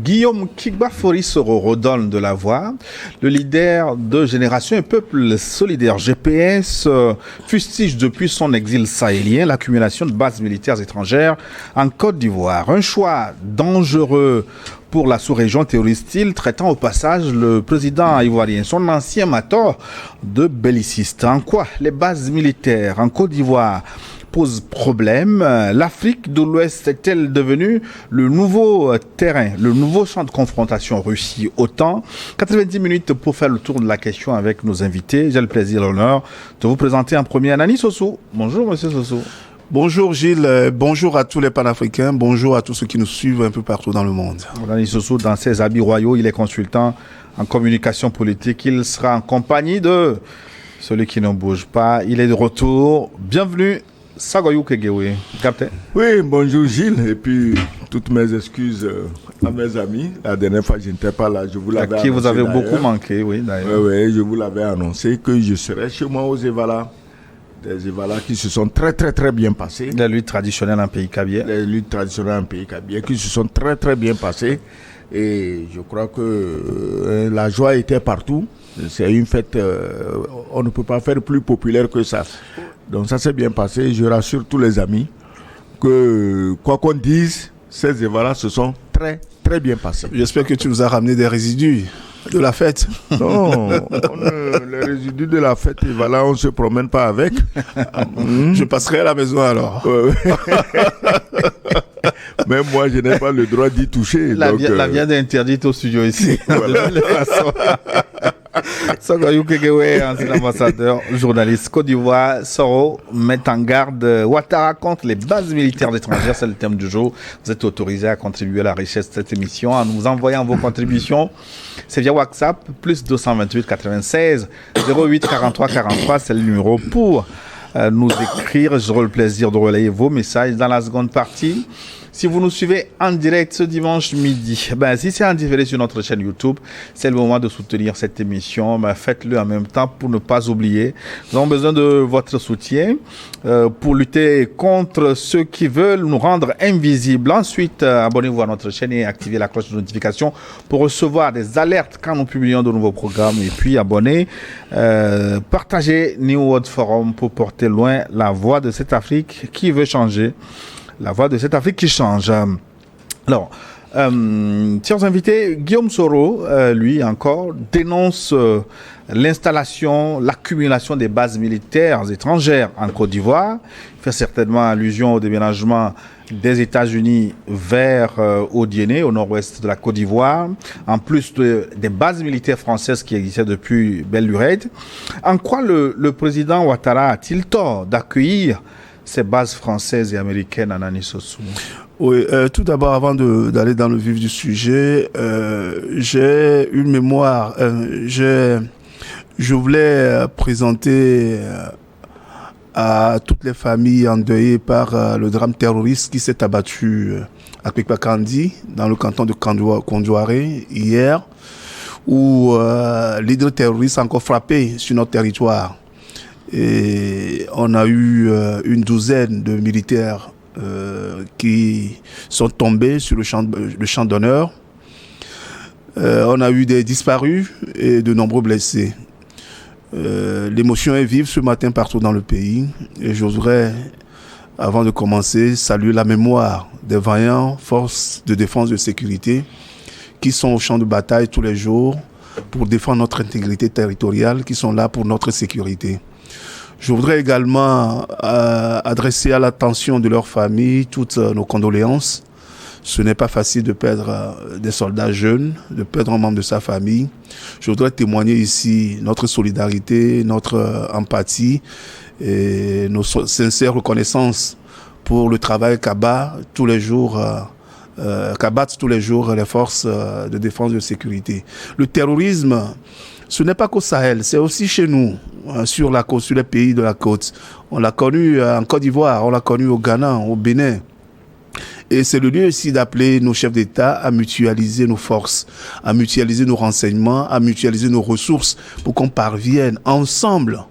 Guillaume Kigbafori Soro redonne de la voix. Le leader de Génération et Peuple Solidaire GPS fustige depuis son exil sahélien l'accumulation de bases militaires étrangères en Côte d'Ivoire. Un choix dangereux pour la sous-région terroriste, traitant au passage le président ivoirien, son ancien mator de belliciste. En quoi les bases militaires en Côte d'Ivoire pose problème? L'Afrique de l'Ouest est-elle devenue le nouveau terrain, le nouveau champ de confrontation Russie-OTAN? 90 minutes pour faire le tour de la question avec nos invités. J'ai le plaisir et l'honneur de vous présenter en premier Nani Sossou. Bonjour Monsieur Sossou. Bonjour Gilles, bonjour à tous les panafricains, bonjour à tous ceux qui nous suivent un peu partout dans le monde. Nani Sossou, dans ses habits royaux, il est consultant en communication politique. Il sera en compagnie de celui qui ne bouge pas. Il est de retour. Bienvenue. Sagoyou Kegewe, capitaine. Oui, bonjour Gilles, et puis toutes mes excuses à mes amis. La dernière fois, je n'étais pas là, je vous l'avais annoncé. À qui vous avez beaucoup manqué, oui, d'ailleurs. Oui, je vous l'avais annoncé que je serais chez moi aux Evala. Des Evala qui se sont très bien passés. Les luttes traditionnelles en pays cabier. Les luttes traditionnelles en pays cabier qui se sont très bien passées. Et je crois que la joie était partout. C'est une fête, on ne peut pas faire plus populaire que ça. Donc ça s'est bien passé. Je rassure tous les amis que, quoi qu'on dise, ces événements se sont très bien passés. J'espère que tu nous as ramené des résidus de la fête. Non, les résidus de la fête, voilà, on ne se promène pas avec. Je passerai à la maison alors. Même moi, je n'ai pas le droit d'y toucher. La viande est interdite au studio ici. Voilà. Sagoyou Kegewe, ancien ambassadeur, journaliste Côte d'Ivoire, Soro met en garde Ouattara contre les bases militaires étrangères. C'est le thème du jour. Vous êtes autorisé à contribuer à la richesse de cette émission en nous envoyant vos contributions. C'est via WhatsApp, plus 228 96 08 43 43. C'est le numéro pour nous écrire. J'aurai le plaisir de relayer vos messages dans la seconde partie. Si vous nous suivez en direct ce dimanche midi, si c'est en différé sur notre chaîne YouTube, c'est le moment de soutenir cette émission. Faites-le en même temps pour ne pas oublier. Nous avons besoin de votre soutien pour lutter contre ceux qui veulent nous rendre invisibles. Ensuite, abonnez-vous à notre chaîne et activez la cloche de notification pour recevoir des alertes quand nous publions de nouveaux programmes. Et puis, abonnez, partagez New World Forum pour porter loin la voix de cette Afrique qui veut changer. La voix de cette Afrique qui change. Alors, chers invités, Guillaume Soro, lui encore, dénonce l'installation, l'accumulation des bases militaires étrangères en Côte d'Ivoire. Il fait certainement allusion au déménagement des États-Unis vers Odiéné, au nord-ouest de la Côte d'Ivoire, en plus des bases militaires françaises qui existaient depuis belle lurette. En quoi le président Ouattara a-t-il tort d'accueillir ces bases françaises et américaines en Nani Sossou? Oui, tout d'abord, avant d'aller dans le vif du sujet, j'ai une mémoire. Je voulais présenter à toutes les familles endeuillées par le drame terroriste qui s'est abattu à Kwekpakandi, dans le canton de Kondouaré, hier, où l'hydre terroriste a encore frappé sur notre territoire. Et on a eu une douzaine de militaires qui sont tombés sur le champ d'honneur. On a eu des disparus et de nombreux blessés. L'émotion est vive ce matin partout dans le pays. Et j'oserais, avant de commencer, saluer la mémoire des vaillants forces de défense et de sécurité qui sont au champ de bataille tous les jours pour défendre notre intégrité territoriale, qui sont là pour notre sécurité. Je voudrais également adresser à l'attention de leurs familles toutes nos condoléances. Ce n'est pas facile de perdre des soldats jeunes, de perdre un membre de sa famille. Je voudrais témoigner ici notre solidarité, notre empathie et nos sincères reconnaissances pour le travail qu'abattent tous les jours les forces de défense et de sécurité. Le terrorisme, ce n'est pas qu'au Sahel, c'est aussi chez nous, sur la côte, sur les pays de la côte. On l'a connu en Côte d'Ivoire, on l'a connu au Ghana, au Bénin. Et c'est le lieu ici d'appeler nos chefs d'État à mutualiser nos forces, à mutualiser nos renseignements, à mutualiser nos ressources pour qu'on parvienne ensemble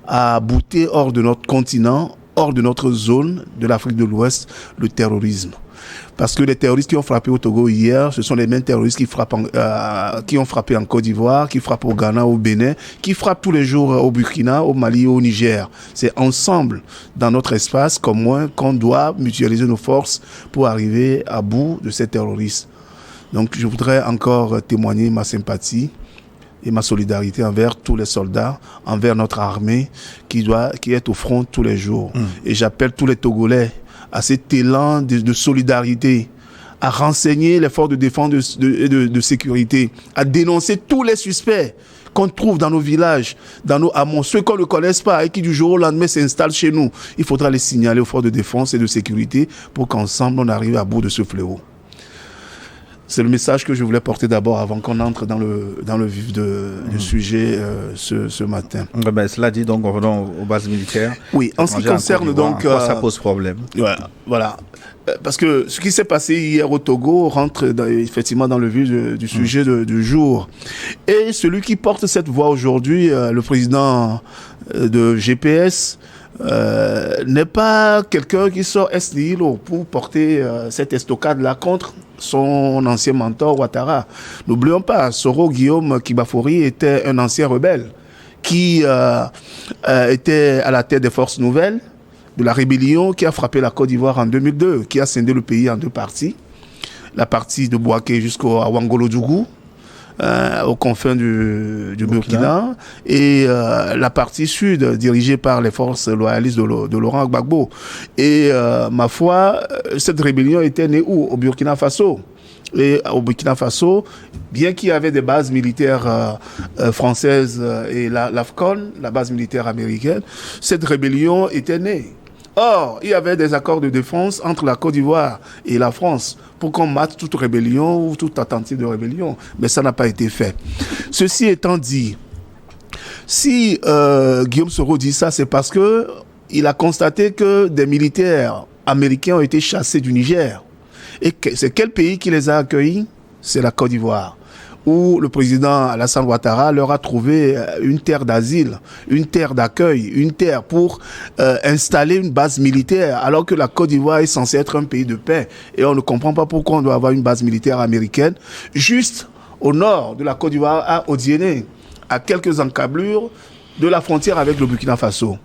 à bouter hors de notre continent, hors de notre zone de l'Afrique de l'Ouest, le terrorisme. Parce que les terroristes qui ont frappé au Togo hier, ce sont les mêmes terroristes qui ont frappé en Côte d'Ivoire, qui frappent au Ghana, au Bénin, qui frappent tous les jours au Burkina, au Mali, au Niger. C'est ensemble, dans notre espace commun, qu'on doit mutualiser nos forces pour arriver à bout de ces terroristes. Donc je voudrais encore témoigner ma sympathie et ma solidarité envers tous les soldats, envers notre armée qui est au front tous les jours. Et j'appelle tous les Togolais à cet élan de solidarité, à renseigner les forces de défense de sécurité, à dénoncer tous les suspects qu'on trouve dans nos villages, dans nos hameaux, ceux qu'on ne connaisse pas et qui du jour au lendemain s'installent chez nous. Il faudra les signaler aux forces de défense et de sécurité pour qu'ensemble on arrive à bout de ce fléau. C'est le message que je voulais porter d'abord avant qu'on entre dans le vif du sujet ce matin. Ben, cela dit, donc, revenons aux bases militaires. Oui, en ce qui concerne donc... ça pose problème. Voilà. Parce que ce qui s'est passé hier au Togo rentre effectivement dans le vif du sujet du jour. Et celui qui porte cette voix aujourd'hui, le président de GPS, n'est pas quelqu'un qui sort est nihilo pour porter cette estocade-là contre son ancien mentor Ouattara. N'oublions pas, Soro Guillaume Kibafori était un ancien rebelle qui était à la tête des forces nouvelles de la rébellion qui a frappé la Côte d'Ivoire en 2002, qui a scindé le pays en deux parties. La partie de Bouaké jusqu'à Wangolo-Djougou, aux confins du Burkina, et la partie sud dirigée par les forces loyalistes de Laurent Gbagbo. Et ma foi, cette rébellion était née où? Au Burkina Faso. Et au Burkina Faso, bien qu'il y avait des bases militaires françaises et l'AFCON, la base militaire américaine, cette rébellion était née. Or, il y avait des accords de défense entre la Côte d'Ivoire et la France pour qu'on mate toute rébellion ou toute tentative de rébellion. Mais ça n'a pas été fait. Ceci étant dit, si Guillaume Soro dit ça, c'est parce que il a constaté que des militaires américains ont été chassés du Niger. Et c'est quel pays qui les a accueillis? C'est la Côte d'Ivoire, où le président Alassane Ouattara leur a trouvé une terre d'asile, une terre d'accueil, une terre pour installer une base militaire, alors que la Côte d'Ivoire est censée être un pays de paix. Et on ne comprend pas pourquoi on doit avoir une base militaire américaine juste au nord de la Côte d'Ivoire, à Odiéné, à quelques encablures de la frontière avec le Burkina Faso.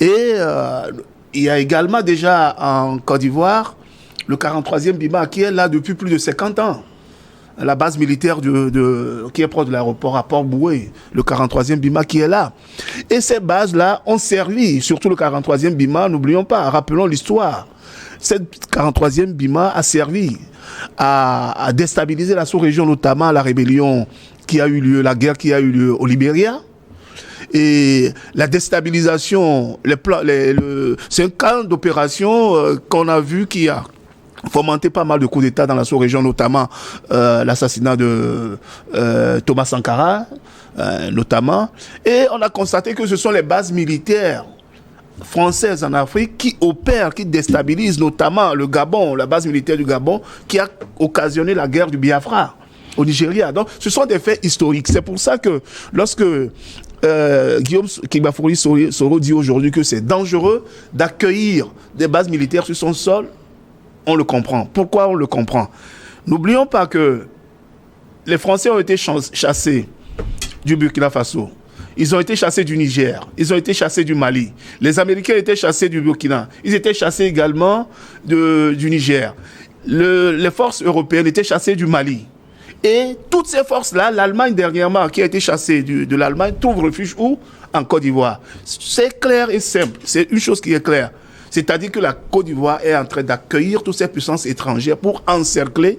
Et il y a également déjà en Côte d'Ivoire le 43e BIMA qui est là depuis plus de 50 ans. La base militaire qui est proche de l'aéroport à Port-Boué, le 43e BIMA qui est là. Et ces bases-là ont servi, surtout le 43e BIMA, n'oublions pas, rappelons l'histoire. Cette 43e BIMA a servi à déstabiliser la sous-région, notamment la rébellion qui a eu lieu, la guerre qui a eu lieu au Libéria. Et la déstabilisation, c'est un camp d'opération qu'on a vu qui a fomenté pas mal de coups d'État dans la sous-région, notamment l'assassinat de Thomas Sankara, notamment. Et on a constaté que ce sont les bases militaires françaises en Afrique qui opèrent, qui déstabilisent, notamment le Gabon, la base militaire du Gabon, qui a occasionné la guerre du Biafra au Nigeria. Donc, ce sont des faits historiques. C'est pour ça que lorsque Guillaume Kibafori Soro dit aujourd'hui que c'est dangereux d'accueillir des bases militaires sur son sol, on le comprend. Pourquoi on le comprend? N'oublions pas que les Français ont été chassés du Burkina Faso. Ils ont été chassés du Niger. Ils ont été chassés du Mali. Les Américains étaient chassés du Burkina. Ils étaient chassés également du Niger. Les forces européennes étaient chassées du Mali. Et toutes ces forces-là, l'Allemagne dernièrement, qui a été chassée de l'Allemagne, trouve refuge où? En Côte d'Ivoire. C'est clair et simple. C'est une chose qui est claire. C'est-à-dire que la Côte d'Ivoire est en train d'accueillir toutes ces puissances étrangères pour encercler,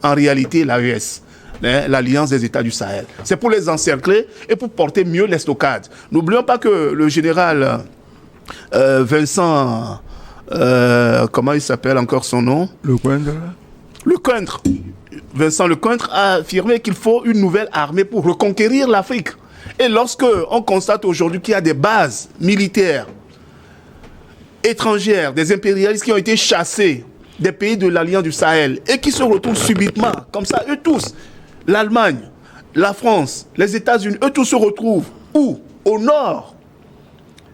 en réalité, l'AES, l'Alliance des États du Sahel. C'est pour les encercler et pour porter mieux l'estocade. N'oublions pas que le général Vincent, comment il s'appelle encore son nom? Lecointre. Vincent Lecointre a affirmé qu'il faut une nouvelle armée pour reconquérir l'Afrique. Et lorsque on constate aujourd'hui qu'il y a des bases militaires étrangères, des impérialistes qui ont été chassés des pays de l'Alliance du Sahel et qui se retrouvent subitement, comme ça, eux tous, l'Allemagne, la France, les États-Unis, eux tous se retrouvent où? Au nord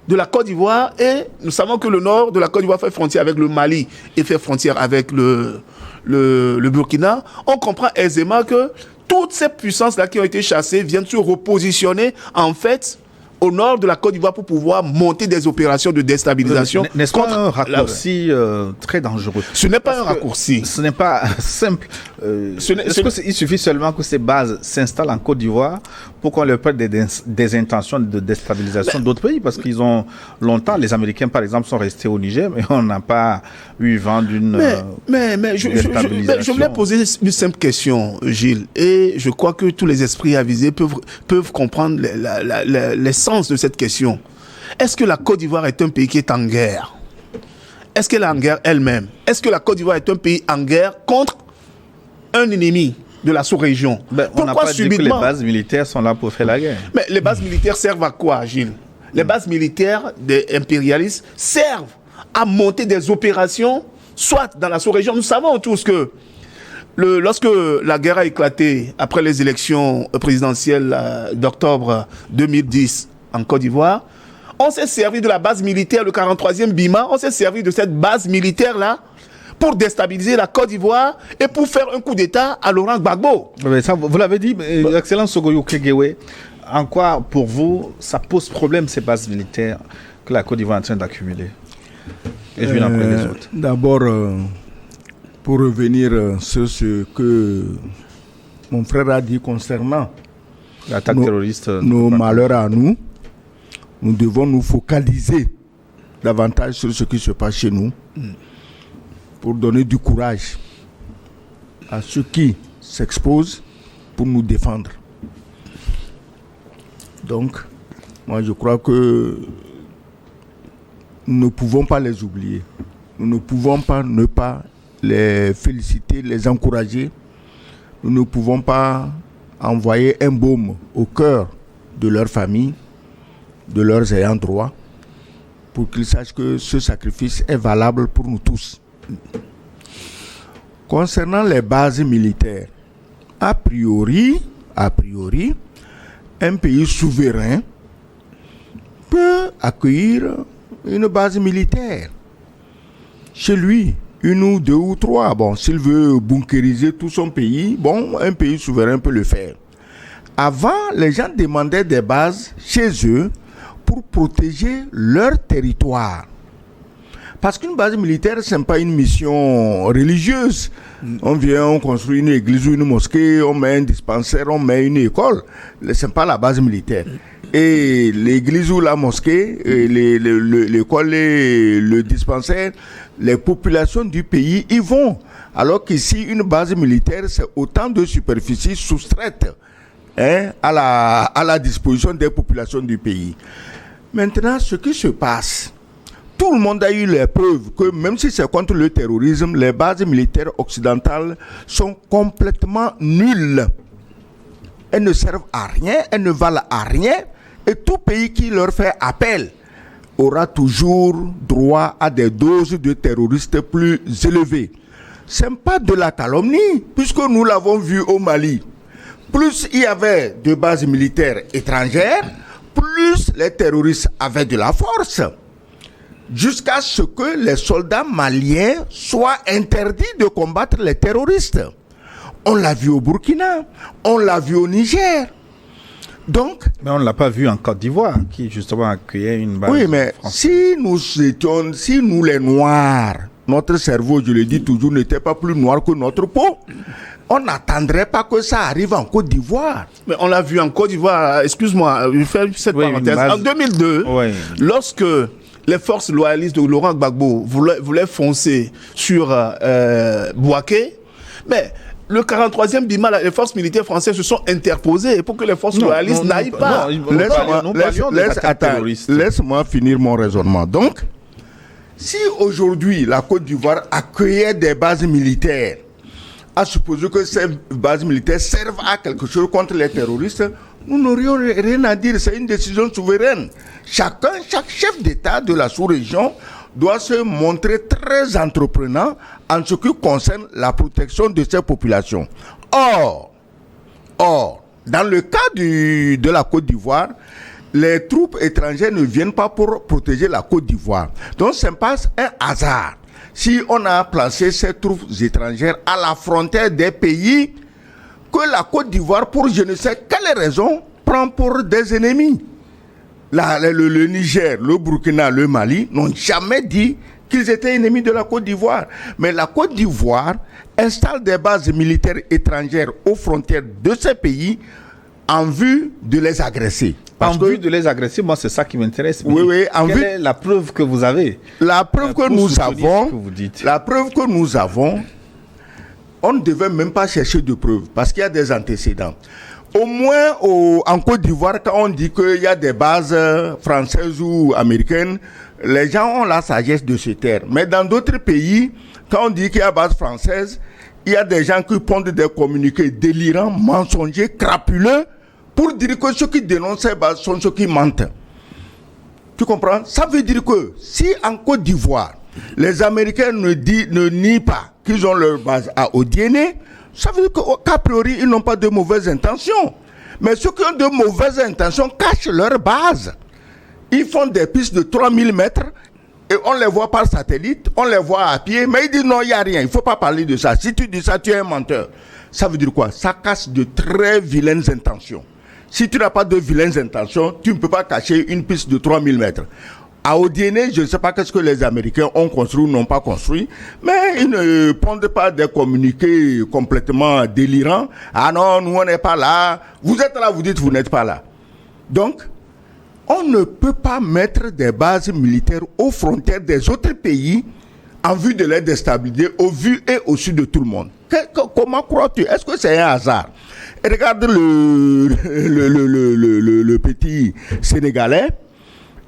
de la Côte d'Ivoire, et nous savons que le nord de la Côte d'Ivoire fait frontière avec le Mali et fait frontière avec le le Burkina, on comprend aisément que toutes ces puissances-là qui ont été chassées viennent se repositionner, en fait, au nord de la Côte d'Ivoire pour pouvoir monter des opérations de déstabilisation. N'est-ce pas un raccourci très dangereux? Ce n'est pas un raccourci. Ce n'est pas simple. Il suffit seulement que ces bases s'installent en Côte d'Ivoire pour qu'on leur prête des intentions de déstabilisation d'autres pays? Parce qu'ils ont longtemps, les Américains par exemple sont restés au Niger, mais on n'a pas eu vent d'une déstabilisation. Je voulais poser une simple question, Gilles, et je crois que tous les esprits avisés peuvent comprendre l'essence de cette question. Est-ce que la Côte d'Ivoire est un pays qui est en guerre? Est-ce qu'elle est en guerre elle-même? Est-ce que la Côte d'Ivoire est un pays en guerre contre un ennemi de la sous-région? On n'a pas dit que les bases militaires sont là pour faire la guerre. Mais les bases militaires servent à quoi, Gilles? Les bases militaires des impérialistes servent à monter des opérations, soit dans la sous-région. Nous savons tous que lorsque la guerre a éclaté après les élections présidentielles d'octobre 2010 en Côte d'Ivoire, on s'est servi de la base militaire, le 43e BIMA, on s'est servi de cette base militaire-là pour déstabiliser la Côte d'Ivoire et pour faire un coup d'État à Laurent Gbagbo. Ça, vous l'avez dit, Excellence Sogoyo Kegewe, en quoi, pour vous, ça pose problème, ces bases militaires que la Côte d'Ivoire est en train d'accumuler? Et je viens après les autres. D'abord, pour revenir sur ce que mon frère a dit concernant l'attaque terroriste, nos malheurs à nous, nous devons nous focaliser davantage sur ce qui se passe chez nous pour donner du courage à ceux qui s'exposent pour nous défendre. Donc, moi je crois que nous ne pouvons pas les oublier. Nous ne pouvons pas ne pas les féliciter, les encourager. Nous ne pouvons pas envoyer un baume au cœur de leur famille, de leurs ayants droit, pour qu'ils sachent que ce sacrifice est valable pour nous tous. Concernant les bases militaires, a priori, un pays souverain peut accueillir une base militaire chez lui, une ou deux ou trois. Bon, s'il veut bunkériser tout son pays, bon, un pays souverain peut le faire. Avant, les gens demandaient des bases chez eux pour protéger leur territoire. Parce qu'une base militaire, ce n'est pas une mission religieuse. On vient, on construit une église ou une mosquée, on met un dispensaire, on met une école. Ce n'est pas la base militaire. Et l'église ou la mosquée, l'école et le dispensaire, les populations du pays y vont. Alors qu'ici, une base militaire, c'est autant de superficies soustraites à la disposition des populations du pays. Maintenant, ce qui se passe, tout le monde a eu les preuves que même si c'est contre le terrorisme, les bases militaires occidentales sont complètement nulles. Elles ne servent à rien, elles ne valent à rien. Et tout pays qui leur fait appel aura toujours droit à des doses de terroristes plus élevées. Ce n'est pas de la calomnie, puisque nous l'avons vu au Mali. Plus il y avait de bases militaires étrangères, plus les terroristes avaient de la force. Jusqu'à ce que les soldats maliens soient interdits de combattre les terroristes. On l'a vu au Burkina, on l'a vu au Niger. Donc, mais on ne l'a pas vu en Côte d'Ivoire, qui justement accueillait une base. Oui, mais si nous les Noirs, notre cerveau, je le dis toujours, n'était pas plus noir que notre peau, on n'attendrait pas que ça arrive en Côte d'Ivoire. Mais on l'a vu en Côte d'Ivoire, excuse-moi, je vais faire cette parenthèse. En 2002, lorsque les forces loyalistes de Laurent Gbagbo voulaient foncer sur Bouaké, mais le 43e BIMA, les forces militaires françaises se sont interposées pour que les forces loyalistes n'aillent pas. Laisse-moi finir mon raisonnement. Donc, si aujourd'hui la Côte d'Ivoire accueillait des bases militaires, à supposer que ces bases militaires servent à quelque chose contre les terroristes, nous n'aurions rien à dire. C'est une décision souveraine. Chaque chef d'État de la sous-région doit se montrer très entreprenant en ce qui concerne la protection de ces populations. Or, dans le cas de la Côte d'Ivoire, les troupes étrangères ne viennent pas pour protéger la Côte d'Ivoire. Donc, ce n'est pas un hasard. si on a placé ces troupes étrangères à la frontière des pays que la Côte d'Ivoire, pour je ne sais quelle raison, prend pour des ennemis. Le Niger, le Burkina, le Mali n'ont jamais dit qu'ils étaient ennemis de la Côte d'Ivoire. Mais la Côte d'Ivoire installe des bases militaires étrangères aux frontières de ces pays en vue de les agresser. En vue de les agresser, moi c'est ça qui m'intéresse. Oui, quelle est la preuve que vous avez? La preuve que nous avons, on ne devait même pas chercher de preuves parce qu'il y a des antécédents. Au moins en Côte d'Ivoire, quand on dit qu'il y a des bases françaises ou américaines, les gens ont la sagesse de se taire. Mais dans d'autres pays, quand on dit qu'il y a des bases françaises, il y a des gens qui pondent des communiqués délirants, mensongers, crapuleux, pour dire que ceux qui dénoncent ces bases sont ceux qui mentent. Tu comprends? Ça veut dire que si en Côte d'Ivoire, les Américains ne nient pas qu'ils ont leur base à Odiéné, ça veut dire qu'a priori, ils n'ont pas de mauvaises intentions. Mais ceux qui ont de mauvaises intentions cachent leur base. Ils font des pistes de 3000 mètres et on les voit par satellite, on les voit à pied, mais ils disent non, il n'y a rien, il ne faut pas parler de ça. Si tu dis ça, tu es un menteur. Ça veut dire quoi? Ça cache de très vilaines intentions. Si tu n'as pas de vilaines intentions, tu ne peux pas cacher une piste de 3000 mètres. À Odiéné, je ne sais pas qu'est-ce que les Américains ont construit ou n'ont pas construit, mais ils ne pondent pas des communiqués complètement délirants. Ah non, nous on n'est pas là. Vous êtes là, vous dites vous n'êtes pas là. Donc, on ne peut pas mettre des bases militaires aux frontières des autres pays en vue de les déstabiliser au vu et au su de tout le monde. Comment crois-tu? Est-ce que c'est un hasard? Et regarde le petit Sénégalais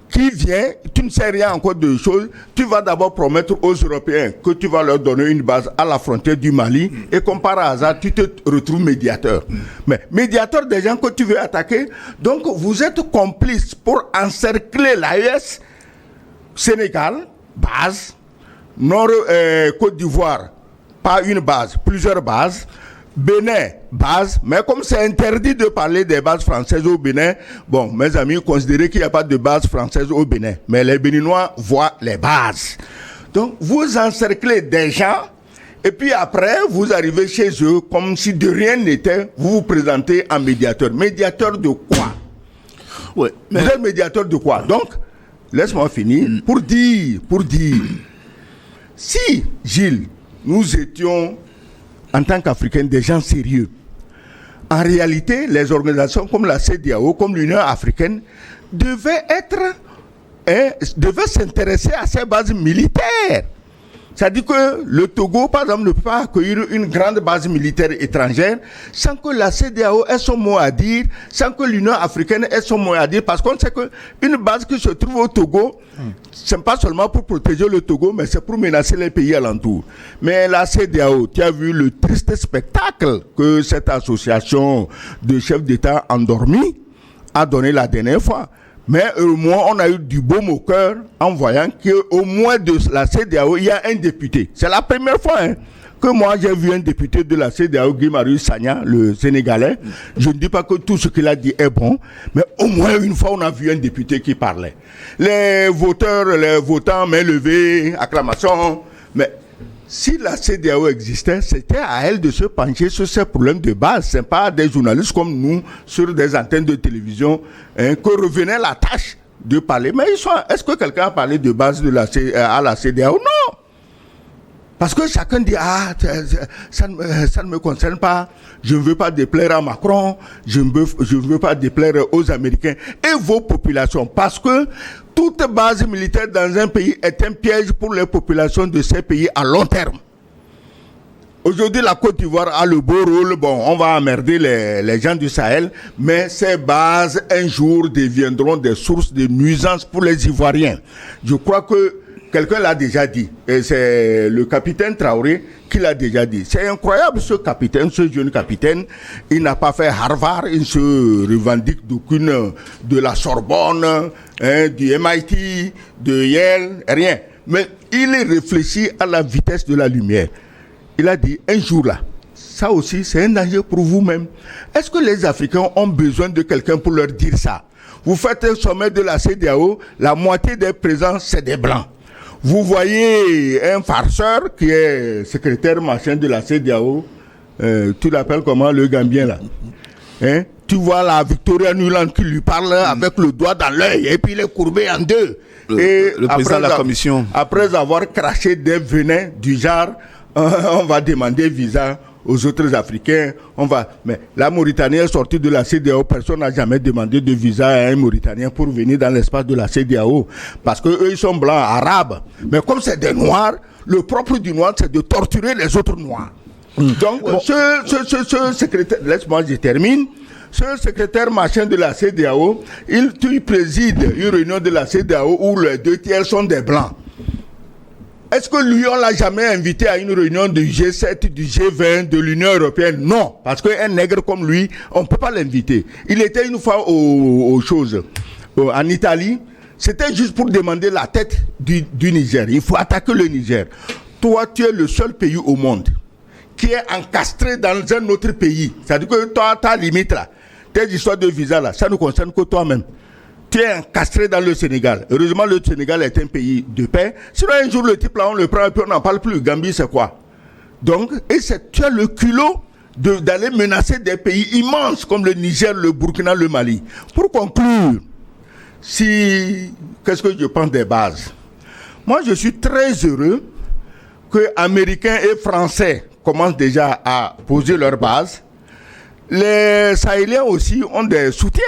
qui vient, tu ne sais rien encore de choses, tu vas d'abord promettre aux Européens que tu vas leur donner une base à la frontière du Mali et comme par hasard, tu te retrouves médiateur. Mais médiateur des gens que tu veux attaquer, donc vous êtes complice pour encercler l'AES, Sénégal, base, Côte d'Ivoire, pas une base, plusieurs bases, Bénin, base, mais comme c'est interdit de parler des bases françaises au Bénin, bon, mes amis, considérez qu'il n'y a pas de base française au Bénin, mais les Béninois voient les bases. Donc, vous encerclez des gens, et puis après, vous arrivez chez eux, comme si de rien n'était, vous vous présentez en médiateur. Médiateur de quoi? Ouais, mais... Vous êtes médiateur de quoi? Donc, laisse-moi finir, pour dire, si, Gilles, nous étions en tant qu'Africains, des gens sérieux. En réalité, les organisations comme la CEDEAO, comme l'Union africaine, devaient s'intéresser à ces bases militaires. C'est-à-dire que le Togo, par exemple, ne peut pas accueillir une grande base militaire étrangère sans que la CEDEAO ait son mot à dire, sans que l'Union africaine ait son mot à dire, parce qu'on sait qu'une base qui se trouve au Togo, c'est pas seulement pour protéger le Togo, mais c'est pour menacer les pays alentours. Mais la CEDEAO, tu as vu le triste spectacle que cette association de chefs d'État endormis a donné la dernière fois. Mais au moins, on a eu du baume au cœur en voyant qu'au moins de la CEDEAO, il y a un député. C'est la première fois que moi, j'ai vu un député de la CEDEAO, Guy Marius Sagna, le Sénégalais. Je ne dis pas que tout ce qu'il a dit est bon, mais au moins une fois, on a vu un député qui parlait. Les votants, main levée, acclamation. Mais si la CEDEAO existait, c'était à elle de se pencher sur ces problèmes de base. Ce n'est pas des journalistes comme nous, sur des antennes de télévision, que revenait la tâche de parler. Mais est-ce que quelqu'un a parlé de base à la CEDEAO? Non. Parce que chacun dit, ça ne me concerne pas, je ne veux pas déplaire à Macron, je ne veux pas déplaire aux Américains et vos populations. Parce que toute base militaire dans un pays est un piège pour les populations de ces pays à long terme. Aujourd'hui, la Côte d'Ivoire a le beau rôle. Bon, on va emmerder les gens du Sahel, mais ces bases, un jour, deviendront des sources de nuisances pour les Ivoiriens. Je crois que quelqu'un l'a déjà dit, et c'est le capitaine Traoré qui l'a déjà dit. C'est incroyable ce jeune capitaine, il n'a pas fait Harvard, il se revendique de la Sorbonne, du MIT, de Yale, rien. Mais il réfléchit à la vitesse de la lumière. Il a dit, un jour là, ça aussi c'est un danger pour vous-même. Est-ce que les Africains ont besoin de quelqu'un pour leur dire ça? Vous faites un sommet de la CEDEAO, la moitié des présents c'est des Blancs. Vous voyez un farceur qui est secrétaire machin de la CEDEAO, tu l'appelles comment, le Gambien là, hein? Tu vois la Victoria Nuland qui lui parle avec le doigt dans l'œil et puis il est courbé en deux. Le président de la commission. Après avoir craché des venins du genre, on va demander visa aux autres Africains. Mais la Mauritanie est sortie de la CEDEAO. Personne n'a jamais demandé de visa à un Mauritanien pour venir dans l'espace de la CEDEAO. Parce que eux, ils sont blancs, arabes. Mais comme c'est des noirs, le propre du noir, c'est de torturer les autres noirs. Donc, ce secrétaire, laisse-moi, je termine. Ce secrétaire machin de la CEDEAO, il préside une réunion de la CEDEAO où les 2/3 sont des blancs. Est-ce que lui, on l'a jamais invité à une réunion du G7, du G20, de l'Union européenne? Non, parce qu'un nègre comme lui, on ne peut pas l'inviter. Il était une fois aux choses, en Italie, c'était juste pour demander la tête du Niger. Il faut attaquer le Niger. Toi, tu es le seul pays au monde qui est encastré dans un autre pays. C'est-à-dire que toi, ta limite là, tes histoires de visa là, ça ne concerne que toi-même. Tu es encastré dans le Sénégal. Heureusement, le Sénégal est un pays de paix. Sinon, un jour, le type là, on le prend et puis on n'en parle plus. Gambie, c'est quoi? Donc, tu as le culot d'aller menacer des pays immenses comme le Niger, le Burkina, le Mali. Pour conclure, qu'est-ce que je pense des bases? Moi, je suis très heureux que Américains et Français commencent déjà à poser leurs bases. Les Sahéliens aussi ont des soutiens.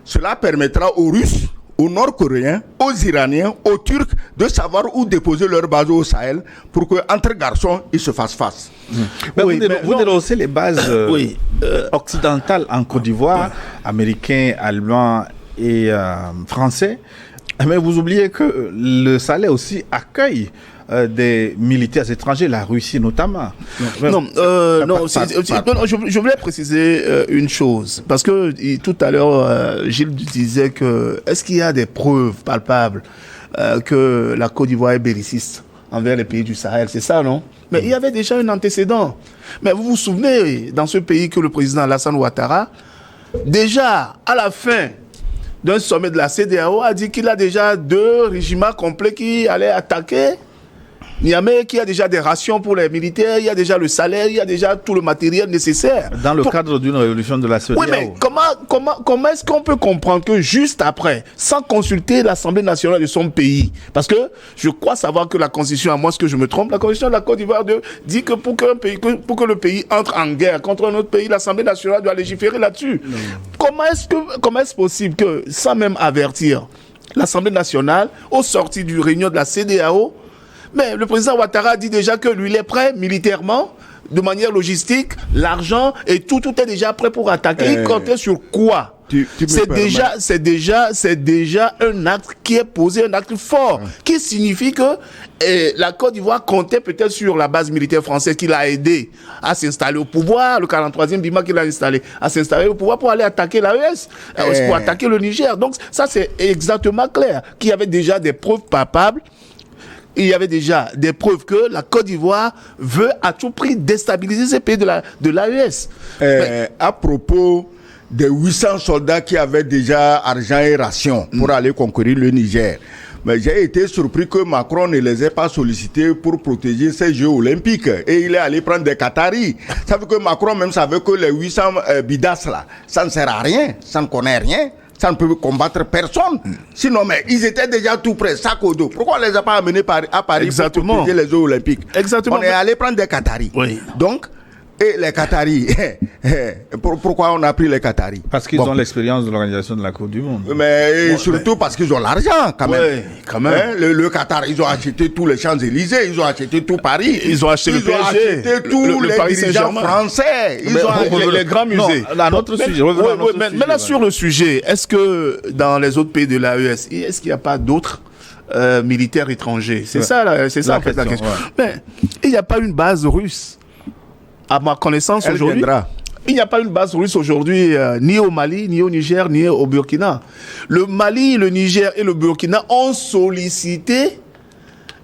Cela permettra aux Russes, aux Nord-Coréens, aux Iraniens, aux Turcs de savoir où déposer leur base au Sahel pour qu'entre garçons, ils se fassent face. Vous dénoncez les bases occidentales en Côte d'Ivoire, américains, allemands et français, mais vous oubliez que le Sahel aussi accueille des militaires étrangers, la Russie notamment. Je voulais préciser une chose, parce que tout à l'heure, Gilles disait que est-ce qu'il y a des preuves palpables que la Côte d'Ivoire est belliciste envers les pays du Sahel, c'est ça, non? Mais il y avait déjà un antécédent. Mais vous vous souvenez, dans ce pays, que le président Alassane Ouattara, déjà à la fin d'un sommet de la CEDEAO, a dit qu'il a déjà 2 régiments complets qui allaient attaquer Niamey, qu'il y a déjà des rations pour les militaires, il y a déjà le salaire, il y a déjà tout le matériel nécessaire. Dans le cadre d'une révolution de la CEDEAO. Oui, mais comment est-ce qu'on peut comprendre que juste après, sans consulter l'Assemblée nationale de son pays, parce que je crois savoir que la Constitution, à moins que je me trompe, la Constitution de la Côte d'Ivoire dit que pour que le pays entre en guerre contre un autre pays, l'Assemblée nationale doit légiférer là-dessus. Comment est-ce possible que, sans même avertir l'Assemblée nationale, aux sorties du réunion de la CEDEAO, mais le président Ouattara dit déjà que lui, il est prêt militairement, de manière logistique, l'argent et tout est déjà prêt pour attaquer. Il comptait sur quoi? C'est déjà un acte qui est posé, un acte fort, qui signifie que la Côte d'Ivoire comptait peut-être sur la base militaire française qui l'a aidé à s'installer au pouvoir, le 43e Bima qui l'a installé, à s'installer au pouvoir pour aller attaquer l'AES, pour attaquer le Niger. Donc ça, c'est exactement clair, qu'il y avait déjà des preuves palpables. Il y avait déjà des preuves que la Côte d'Ivoire veut à tout prix déstabiliser ces pays de l'AES. À propos des 800 soldats qui avaient déjà argent et ration pour aller conquérir le Niger, mais j'ai été surpris que Macron ne les ait pas sollicités pour protéger ces Jeux olympiques. Et il est allé prendre des Qataris. Ça veut dire que Macron même savait que les 800 bidas là, ça ne sert à rien, ça ne connaît rien. Ça ne peut combattre personne. Sinon, mais ils étaient déjà tout prêts, sac au dos. Pourquoi on ne les a pas amenés à Paris pour protéger les Jeux Olympiques? Exactement. On est allé prendre des Qataris. Oui. Donc, et les Qataris, pourquoi on a pris les Qataris? Parce qu'ils ont l'expérience de l'organisation de la Coupe du Monde. Mais surtout parce qu'ils ont l'argent, quand même. Oui, quand même. Le Qatar, ils ont acheté tous les Champs-Élysées, ils ont acheté tout Paris. Ils ont acheté le PSG. Ils ont acheté tous les Paris dirigeants français. Ils ont acheté les grands musées. Notre sujet. Maintenant, sur le sujet, est-ce que dans les autres pays de l'AES, est-ce qu'il n'y a pas d'autres militaires étrangers? C'est ça en fait la question. Mais il n'y a pas une base russe. À ma connaissance aujourd'hui, il n'y a pas une base russe aujourd'hui, ni au Mali, ni au Niger, ni au Burkina. Le Mali, le Niger et le Burkina ont sollicité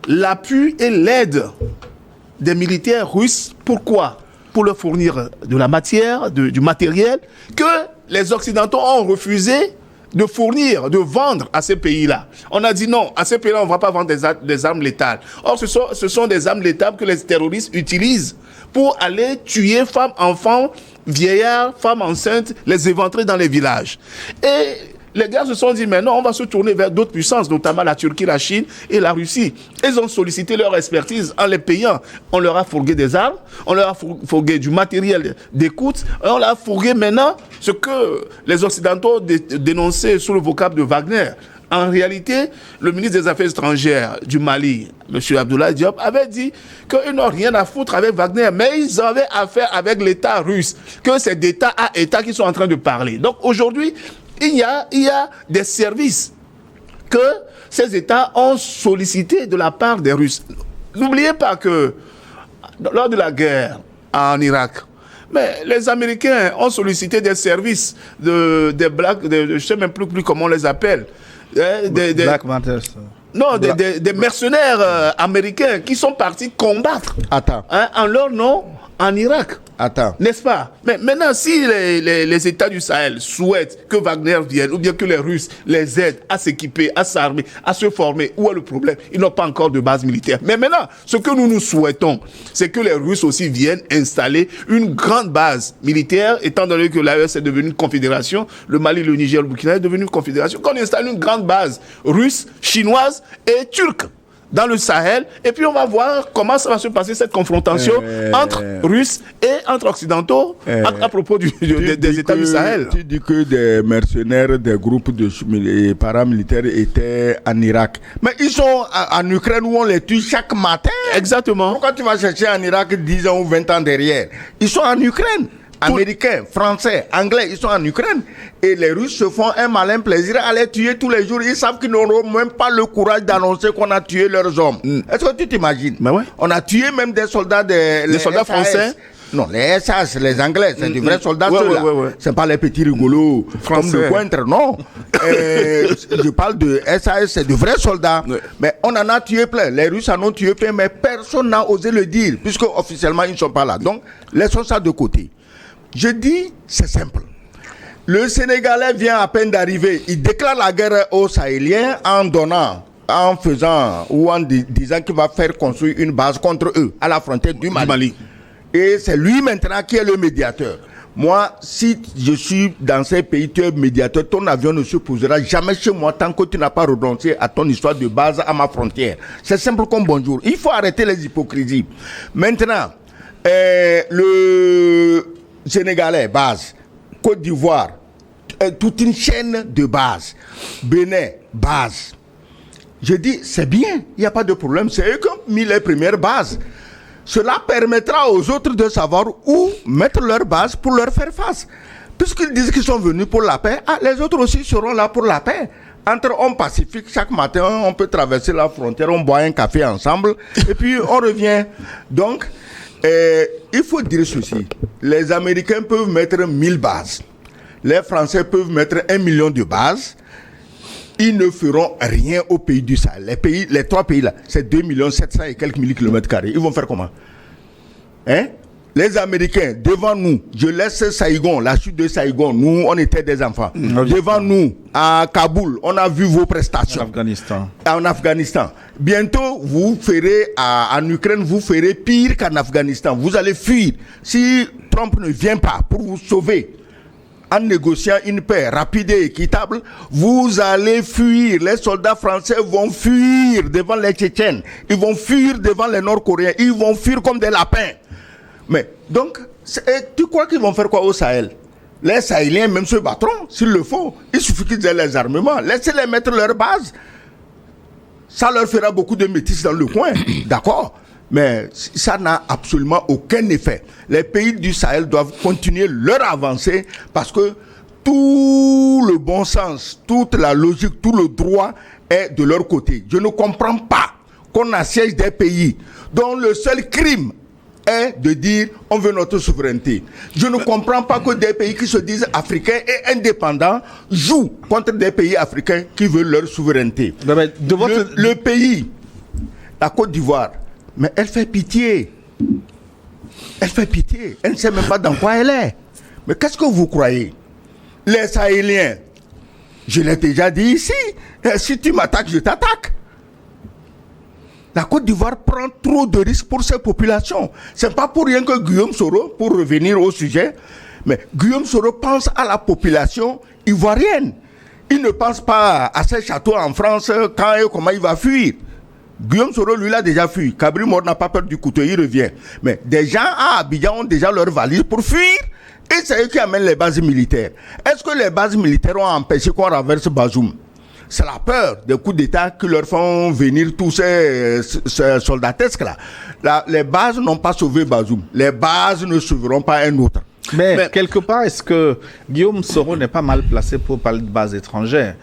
l'appui et l'aide des militaires russes. Pourquoi? Pour leur fournir de la matière, du matériel que les Occidentaux ont refusé de fournir, de vendre à ces pays-là. On a dit non, à ces pays-là, on ne va pas vendre des armes létales. Or, ce sont des armes létales que les terroristes utilisent pour aller tuer femmes, enfants, vieillards, femmes enceintes, les éventrer dans les villages. Et les gars se sont dit, mais non, on va se tourner vers d'autres puissances, notamment la Turquie, la Chine et la Russie. Ils ont sollicité leur expertise en les payant. On leur a fourgué des armes, on leur a fourgué du matériel d'écoute, et on leur a fourgué maintenant ce que les Occidentaux dénonçaient sous le vocable de Wagner. En réalité, le ministre des Affaires étrangères du Mali, M. Abdoulaye Diop, avait dit qu'ils n'ont rien à foutre avec Wagner, mais ils avaient affaire avec l'État russe, que c'est d'État à État qui sont en train de parler. Donc aujourd'hui, il y a des services que ces États ont sollicités de la part des Russes. N'oubliez pas que lors de la guerre en Irak, mais les Américains ont sollicité des services des Black, je ne sais même plus comment on les appelle. Black Panthers. Non, des mercenaires américains qui sont partis combattre en leur nom en Irak. N'est-ce pas? Mais maintenant, si les États du Sahel souhaitent que Wagner vienne, ou bien que les Russes les aident à s'équiper, à s'armer, à se former, où est le problème? Ils n'ont pas encore de base militaire. Mais maintenant, ce que nous souhaitons, c'est que les Russes aussi viennent installer une grande base militaire, étant donné que l'AES est devenue une confédération, le Mali, le Niger, le Burkina est devenu une confédération, qu'on installe une grande base russe, chinoise et turque dans le Sahel, et puis on va voir comment ça va se passer cette confrontation entre Russes et entre Occidentaux à propos des États du Sahel. Tu dis que des mercenaires, des groupes de paramilitaires étaient en Irak. Mais ils sont en Ukraine où on les tue chaque matin. Exactement. Pourquoi tu vas chercher en Irak 10 ans ou 20 ans derrière? Ils sont en Ukraine. Américains, Français, Anglais, ils sont en Ukraine. Et les Russes se font un malin plaisir à les tuer tous les jours. Ils savent qu'ils n'auront même pas le courage d'annoncer qu'on a tué leurs hommes. Est-ce que tu t'imagines? Ouais. On a tué même des soldats les soldats SAS. français. Non, les SAS, les Anglais, c'est des vrais soldats ceux-là. Ouais. C'est pas les petits rigolos comme de Cointre, non. Je parle de SAS, c'est de vrais soldats. Ouais. Mais on en a tué plein. Les Russes en ont tué plein, mais personne n'a osé le dire, puisque officiellement ils ne sont pas là. Donc, laissons ça de côté. Je dis, c'est simple. Le Sénégalais vient à peine d'arriver. Il déclare la guerre aux Sahéliens en faisant ou en disant qu'il va faire construire une base contre eux à la frontière du Mali. Et c'est lui maintenant qui est le médiateur. Moi, si je suis dans ces pays, tu es médiateur, ton avion ne se posera jamais chez moi tant que tu n'as pas renoncé à ton histoire de base à ma frontière. C'est simple comme bonjour. Il faut arrêter les hypocrisies. Maintenant, le Sénégalais, base. Côte d'Ivoire, toute une chaîne de base. Bénin, base. Je dis, c'est bien, il n'y a pas de problème. C'est eux qui ont mis les premières bases. Cela permettra aux autres de savoir où mettre leur base pour leur faire face. Puisqu'ils disent qu'ils sont venus pour la paix, les autres aussi seront là pour la paix. Entre hommes pacifiques, chaque matin, on peut traverser la frontière, on boit un café ensemble, et puis on revient. Donc, il faut dire ceci. Les Américains peuvent mettre 1000 bases. Les Français peuvent mettre 1 million de bases. Ils ne feront rien au pays du Sahel. Les trois pays là, c'est 2 700 000 et quelques mille kilomètres carrés. Ils vont faire comment? Les Américains, devant nous, je laisse Saïgon, la chute de Saïgon, nous, on était des enfants. Devant nous, à Kaboul, on a vu vos prestations. En Afghanistan. Bientôt, vous ferez, en Ukraine, vous ferez pire qu'en Afghanistan. Vous allez fuir. Si Trump ne vient pas pour vous sauver, en négociant une paix rapide et équitable, vous allez fuir. Les soldats français vont fuir devant les Tchétchènes. Ils vont fuir devant les Nord-Coréens. Ils vont fuir comme des lapins. Mais, donc, tu crois qu'ils vont faire quoi au Sahel? Les Sahéliens même se battront, s'il le faut. Il suffit qu'ils aient les armements. Laissez-les mettre leur base. Ça leur fera beaucoup de métis dans le coin. D'accord? Mais ça n'a absolument aucun effet. Les pays du Sahel doivent continuer leur avancée parce que tout le bon sens, toute la logique, tout le droit est de leur côté. Je ne comprends pas qu'on assiège des pays dont le seul crime est de dire on veut notre souveraineté. Je ne comprends pas que des pays qui se disent africains et indépendants jouent contre des pays africains qui veulent leur souveraineté. Le pays, la Côte d'Ivoire, mais elle fait pitié. Elle fait pitié. Elle ne sait même pas dans quoi elle est. Mais qu'est-ce que vous croyez? Les Sahéliens, Je l'ai déjà dit ici. Si tu m'attaques, je t'attaque. La Côte d'Ivoire prend trop de risques pour ses populations. Ce n'est pas pour rien que Guillaume Soro, pour revenir au sujet, mais Guillaume Soro pense à la population ivoirienne. Il ne pense pas à ses châteaux en France, quand et comment il va fuir. Guillaume Soro, lui, l'a déjà fui. Cabri Mort n'a pas peur du couteau, il revient. Mais des gens à Abidjan ont déjà leur valise pour fuir. Et c'est eux qui amènent les bases militaires. Est-ce que les bases militaires ont empêché qu'on renverse Bazoum? C'est la peur des coups d'État qui leur font venir tous ces soldatesques-là. Les bases n'ont pas sauvé Bazoum. Les bases ne sauveront pas un autre. Mais quelque part, est-ce que Guillaume Soro n'est pas mal placé pour parler de bases étrangères?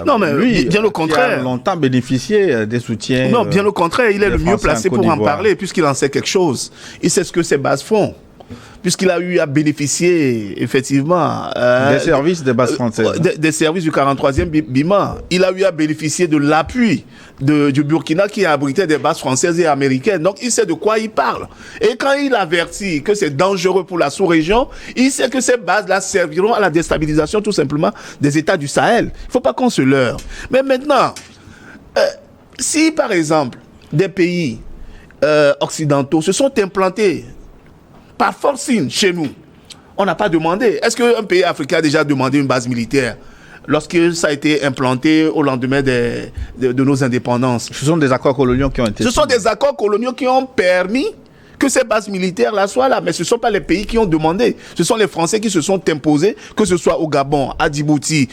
Non, mais lui, bien au contraire. Il a longtemps bénéficié des soutiens. Non, bien au contraire, il est le mieux placé pour en parler, puisqu'il en sait quelque chose. Il sait ce que ces bases font. Puisqu'il a eu à bénéficier, effectivement... des services des bases françaises. Des services du 43e BIMA. Il a eu à bénéficier de l'appui du Burkina qui abritait des bases françaises et américaines. Donc, il sait de quoi il parle. Et quand il avertit que c'est dangereux pour la sous-région, il sait que ces bases-là serviront à la déstabilisation, tout simplement, des États du Sahel. Il ne faut pas qu'on se leurre. Mais maintenant, si, par exemple, des pays occidentaux se sont implantés par forcing chez nous, on n'a pas demandé. Est-ce qu'un pays africain a déjà demandé une base militaire lorsque ça a été implanté au lendemain de nos indépendances? Ce sont des accords coloniaux qui ont été... Ce sont des accords coloniaux qui ont permis que ces bases militaires-là soient là. Mais ce ne sont pas les pays qui ont demandé. Ce sont les Français qui se sont imposés, que ce soit au Gabon, à Djibouti,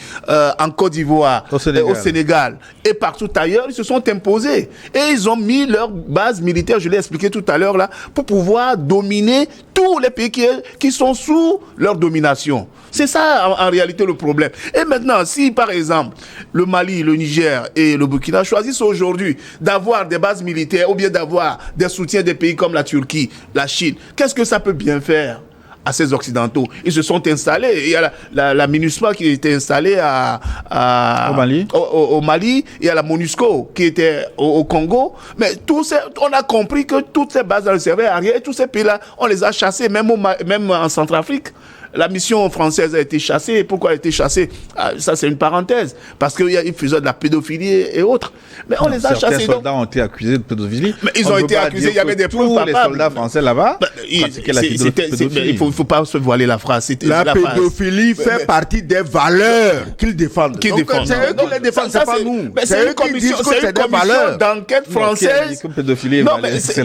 en Côte d'Ivoire, au Sénégal et partout ailleurs, ils se sont imposés. Et ils ont mis leur base militaire, je l'ai expliqué tout à l'heure là, pour pouvoir dominer tous les pays qui sont sous leur domination. C'est ça en réalité le problème. Et maintenant, si par exemple le Mali, le Niger et le Burkina choisissent aujourd'hui d'avoir des bases militaires ou bien d'avoir des soutiens des pays comme la Turquie, la Chine, qu'est-ce que ça peut bien faire à ces Occidentaux? Ils se sont installés. Il y a la MINUSMA qui était installée au Mali. Au Mali. Il y a la MONUSCO qui était au Congo. Mais on a compris que toutes ces bases ne servaient à rien. Et tous ces pays-là, on les a chassés, même en Centrafrique. La mission française a été chassée. Pourquoi elle a été chassée? Ça, c'est une parenthèse. Parce qu'ils faisaient de la pédophilie et autres. Mais on les a chassés. Certains soldats ont été accusés de pédophilie. Mais ils ont été accusés. Il y avait des preuves papables. Tous les soldats français là-bas pratiquaient la pédophilie. Il ne faut pas se voiler la phrase. La pédophilie fait partie des valeurs qu'ils défendent. C'est eux qui les défendent, c'est pas nous. C'est une commission d'enquête française. Non, mais c'est